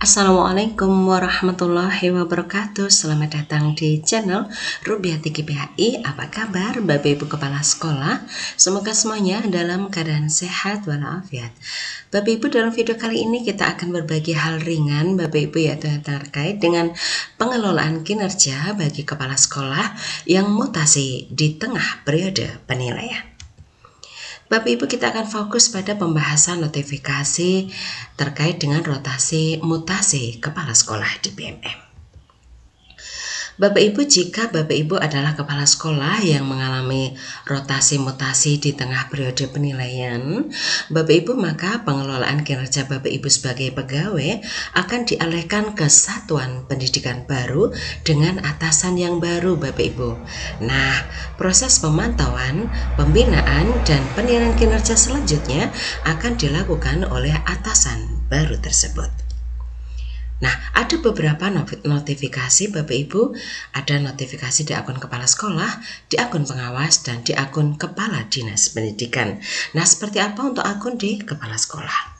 Assalamualaikum warahmatullahi wabarakatuh. Selamat datang di channel Rubiati GPHI. Apa kabar Bapak Ibu Kepala Sekolah? Semoga semuanya dalam keadaan sehat walafiat. Bapak Ibu, dalam video kali ini kita akan berbagi hal ringan Bapak Ibu, yaitu yang terkait dengan pengelolaan kinerja bagi kepala sekolah yang mutasi di tengah periode penilaian. Bapak Ibu, kita akan fokus pada pembahasan notifikasi terkait dengan rotasi mutasi kepala sekolah di BMM. Bapak Ibu, jika Bapak Ibu adalah kepala sekolah yang mengalami rotasi mutasi di tengah periode penilaian Bapak Ibu, maka pengelolaan kinerja Bapak Ibu sebagai pegawai akan dialihkan ke satuan pendidikan baru dengan atasan yang baru Bapak Ibu. Nah, proses pemantauan, pembinaan, dan penilaian kinerja selanjutnya akan dilakukan oleh atasan baru tersebut. Nah, ada beberapa notifikasi Bapak Ibu. Ada notifikasi di akun kepala sekolah, di akun pengawas, dan di akun kepala dinas pendidikan. Nah, seperti apa untuk akun di kepala sekolah?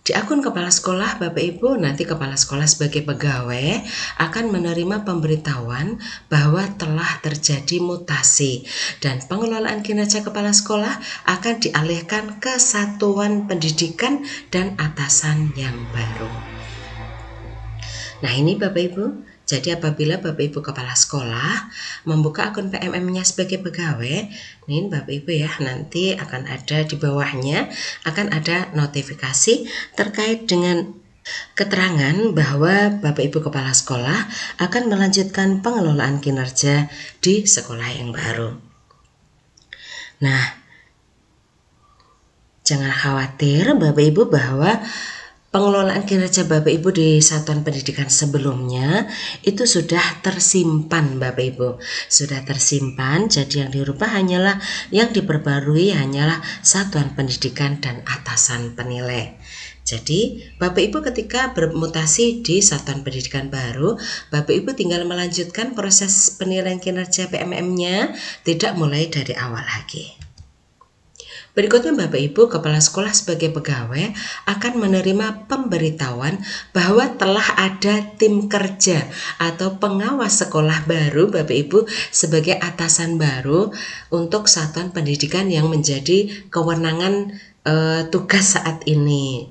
Di akun kepala sekolah Bapak Ibu, nanti kepala sekolah sebagai pegawai akan menerima pemberitahuan bahwa telah terjadi mutasi dan pengelolaan kinerja kepala sekolah akan dialihkan ke satuan pendidikan dan atasan yang baru. Nah, ini Bapak Ibu, jadi apabila Bapak Ibu kepala sekolah membuka akun PMM-nya sebagai pegawai, nih Bapak Ibu ya, nanti akan ada di bawahnya, akan ada notifikasi terkait dengan keterangan bahwa Bapak Ibu kepala sekolah akan melanjutkan pengelolaan kinerja di sekolah yang baru. Nah, jangan khawatir Bapak Ibu bahwa pengelolaan kinerja Bapak Ibu di satuan pendidikan sebelumnya itu sudah tersimpan Bapak Ibu. Sudah tersimpan, jadi yang dirubah hanyalah, yang diperbarui hanyalah satuan pendidikan dan atasan penilai. Jadi Bapak Ibu ketika bermutasi di satuan pendidikan baru, Bapak Ibu tinggal melanjutkan proses penilaian kinerja PMM-nya, tidak mulai dari awal lagi. Berikutnya Bapak Ibu kepala sekolah sebagai pegawai akan menerima pemberitahuan bahwa telah ada tim kerja atau pengawas sekolah baru Bapak Ibu sebagai atasan baru untuk satuan pendidikan yang menjadi kewenangan tugas saat ini.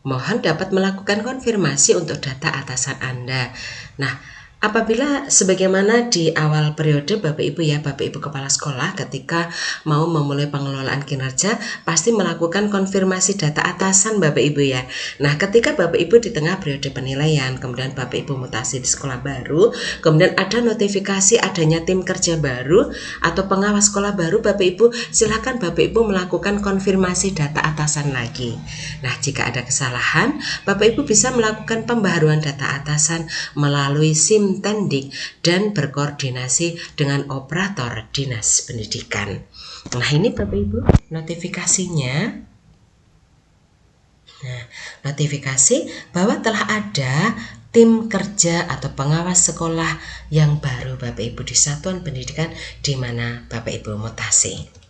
Mohon dapat melakukan konfirmasi untuk data atasan Anda. Nah, apabila sebagaimana di awal periode Bapak Ibu ya, Bapak Ibu kepala sekolah ketika mau memulai pengelolaan kinerja pasti melakukan konfirmasi data atasan Bapak Ibu ya. Nah, ketika Bapak Ibu di tengah periode penilaian, kemudian Bapak Ibu mutasi di sekolah baru, kemudian ada notifikasi adanya tim kerja baru atau pengawas sekolah baru, Bapak Ibu silakan Bapak Ibu melakukan konfirmasi data atasan lagi. Nah, jika ada kesalahan, Bapak Ibu bisa melakukan pembaharuan data atasan melalui SIM Tendik dan berkoordinasi dengan operator dinas pendidikan. Nah, ini Bapak Ibu notifikasinya. Nah, notifikasi bahwa telah ada tim kerja atau pengawas sekolah yang baru Bapak Ibu di satuan pendidikan di mana Bapak Ibu mutasi.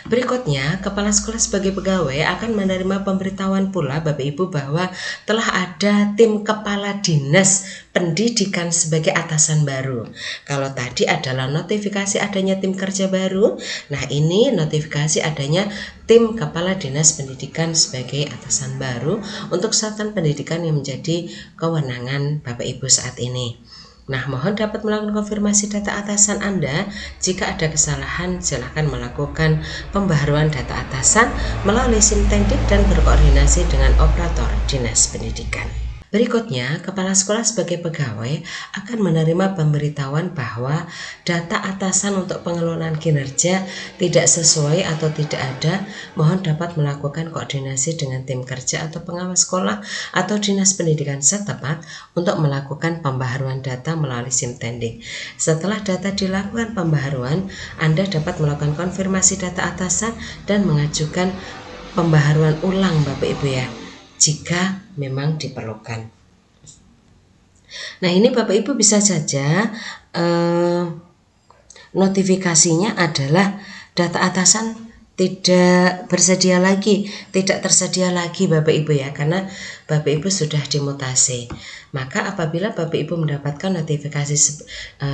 Berikutnya, kepala sekolah sebagai pegawai akan menerima pemberitahuan pula Bapak Ibu bahwa telah ada tim kepala dinas pendidikan sebagai atasan baru. Kalau tadi adalah notifikasi adanya tim kerja baru, nah ini notifikasi adanya tim kepala dinas pendidikan sebagai atasan baru untuk satuan pendidikan yang menjadi kewenangan Bapak Ibu saat ini. Nah, mohon dapat melakukan konfirmasi data atasan Anda. Jika ada kesalahan, silakan melakukan pembaharuan data atasan melalui SIM Tendik dan berkoordinasi dengan operator dinas pendidikan. Berikutnya, kepala sekolah sebagai pegawai akan menerima pemberitahuan bahwa data atasan untuk pengelolaan kinerja tidak sesuai atau tidak ada. Mohon dapat melakukan koordinasi dengan tim kerja atau pengawas sekolah atau dinas pendidikan setempat untuk melakukan pembaharuan data melalui SIM Tendik. Setelah data dilakukan pembaharuan, Anda dapat melakukan konfirmasi data atasan dan mengajukan pembaharuan ulang Bapak Ibu ya, jika memang diperlukan. Nah, ini Bapak Ibu bisa saja notifikasinya adalah data atasan tidak tersedia lagi Bapak Ibu ya, karena Bapak Ibu sudah dimutasi. Maka apabila Bapak Ibu mendapatkan notifikasi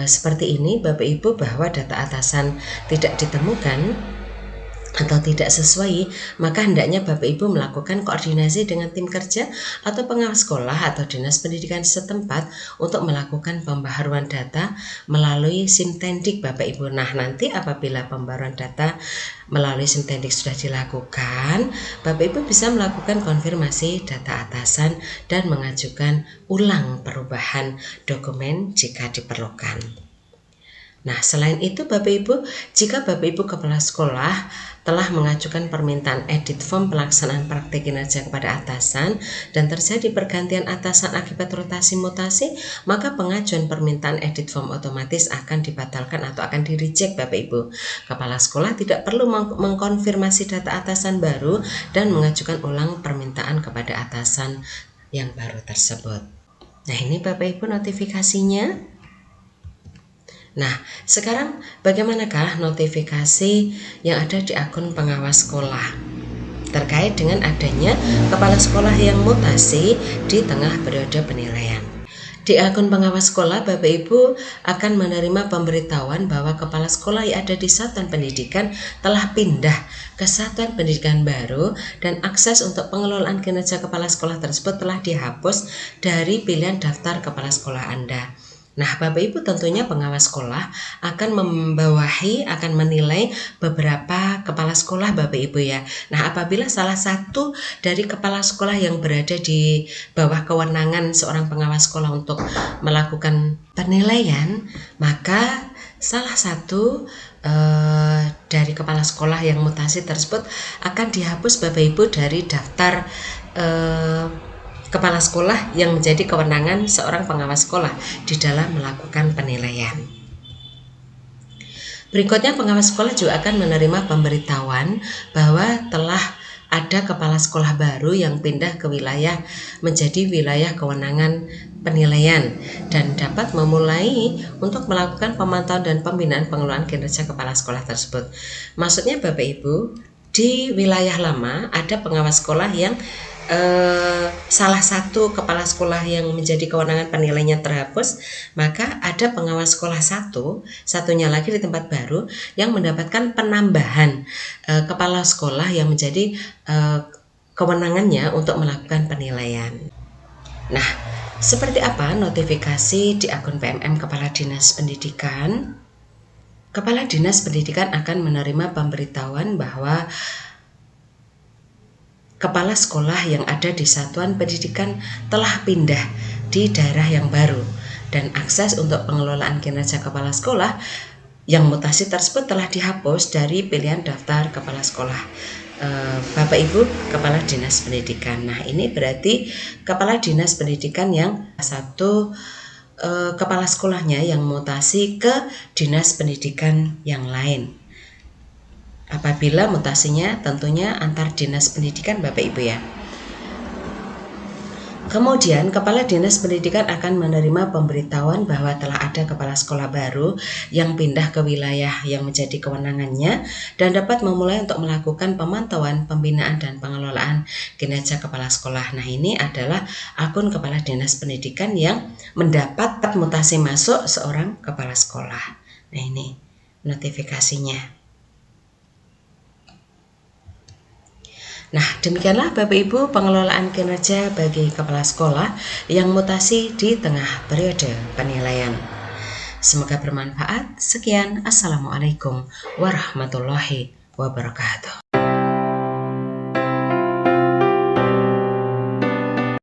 seperti ini Bapak Ibu bahwa data atasan tidak ditemukan atau tidak sesuai, maka hendaknya Bapak Ibu melakukan koordinasi dengan tim kerja atau pengawas sekolah atau dinas pendidikan setempat untuk melakukan pembaharuan data melalui Simtendik Bapak Ibu. Nah, nanti apabila pembaharuan data melalui Simtendik sudah dilakukan, Bapak Ibu bisa melakukan konfirmasi data atasan dan mengajukan ulang perubahan dokumen jika diperlukan. Nah, selain itu Bapak Ibu, jika Bapak Ibu kepala sekolah telah mengajukan permintaan edit form pelaksanaan praktik kinerja kepada atasan dan terjadi pergantian atasan akibat rotasi mutasi, maka pengajuan permintaan edit form otomatis akan dibatalkan atau akan di-reject Bapak Ibu. Kepala sekolah tidak perlu mengkonfirmasi data atasan baru dan mengajukan ulang permintaan kepada atasan yang baru tersebut. Nah, ini Bapak Ibu notifikasinya. Nah, sekarang bagaimanakah notifikasi yang ada di akun pengawas sekolah terkait dengan adanya kepala sekolah yang mutasi di tengah periode penilaian? Di akun pengawas sekolah, Bapak Ibu akan menerima pemberitahuan bahwa kepala sekolah yang ada di satuan pendidikan telah pindah ke satuan pendidikan baru dan akses untuk pengelolaan kinerja kepala sekolah tersebut telah dihapus dari pilihan daftar kepala sekolah Anda. Nah, Bapak Ibu tentunya pengawas sekolah akan menilai beberapa kepala sekolah Bapak Ibu ya. Nah, apabila salah satu dari kepala sekolah yang berada di bawah kewenangan seorang pengawas sekolah untuk melakukan penilaian, maka salah satu dari kepala sekolah yang mutasi tersebut akan dihapus Bapak Ibu dari daftar kepala sekolah yang menjadi kewenangan seorang pengawas sekolah di dalam melakukan penilaian. Berikutnya, pengawas sekolah juga akan menerima pemberitahuan bahwa telah ada kepala sekolah baru yang pindah ke wilayah menjadi wilayah kewenangan penilaian dan dapat memulai untuk melakukan pemantauan dan pembinaan pengelolaan kinerja kepala sekolah tersebut. Maksudnya Bapak Ibu, di wilayah lama ada pengawas sekolah yang salah satu kepala sekolah yang menjadi kewenangan penilainya terhapus, maka ada pengawas sekolah satunya lagi di tempat baru yang mendapatkan penambahan kepala sekolah yang menjadi kewenangannya untuk melakukan penilaian. Nah, seperti apa notifikasi di akun PMM Kepala Dinas Pendidikan? Kepala Dinas Pendidikan akan menerima pemberitahuan bahwa kepala sekolah yang ada di satuan pendidikan telah pindah di daerah yang baru dan akses untuk pengelolaan kinerja kepala sekolah yang mutasi tersebut telah dihapus dari pilihan daftar kepala sekolah Bapak Ibu Kepala Dinas Pendidikan. Nah, ini berarti Kepala Dinas Pendidikan yang satu kepala sekolahnya yang mutasi ke dinas pendidikan yang lain. Apabila mutasinya tentunya antar dinas pendidikan Bapak Ibu ya. Kemudian Kepala Dinas Pendidikan akan menerima pemberitahuan bahwa telah ada kepala sekolah baru yang pindah ke wilayah yang menjadi kewenangannya dan dapat memulai untuk melakukan pemantauan, pembinaan dan pengelolaan kinerja kepala sekolah. Nah, ini adalah akun Kepala Dinas Pendidikan yang mendapat mutasi masuk seorang kepala sekolah. Nah, ini notifikasinya. Nah, demikianlah Bapak Ibu pengelolaan kinerja bagi kepala sekolah yang mutasi di tengah periode penilaian. Semoga bermanfaat. Sekian, Assalamualaikum warahmatullahi wabarakatuh.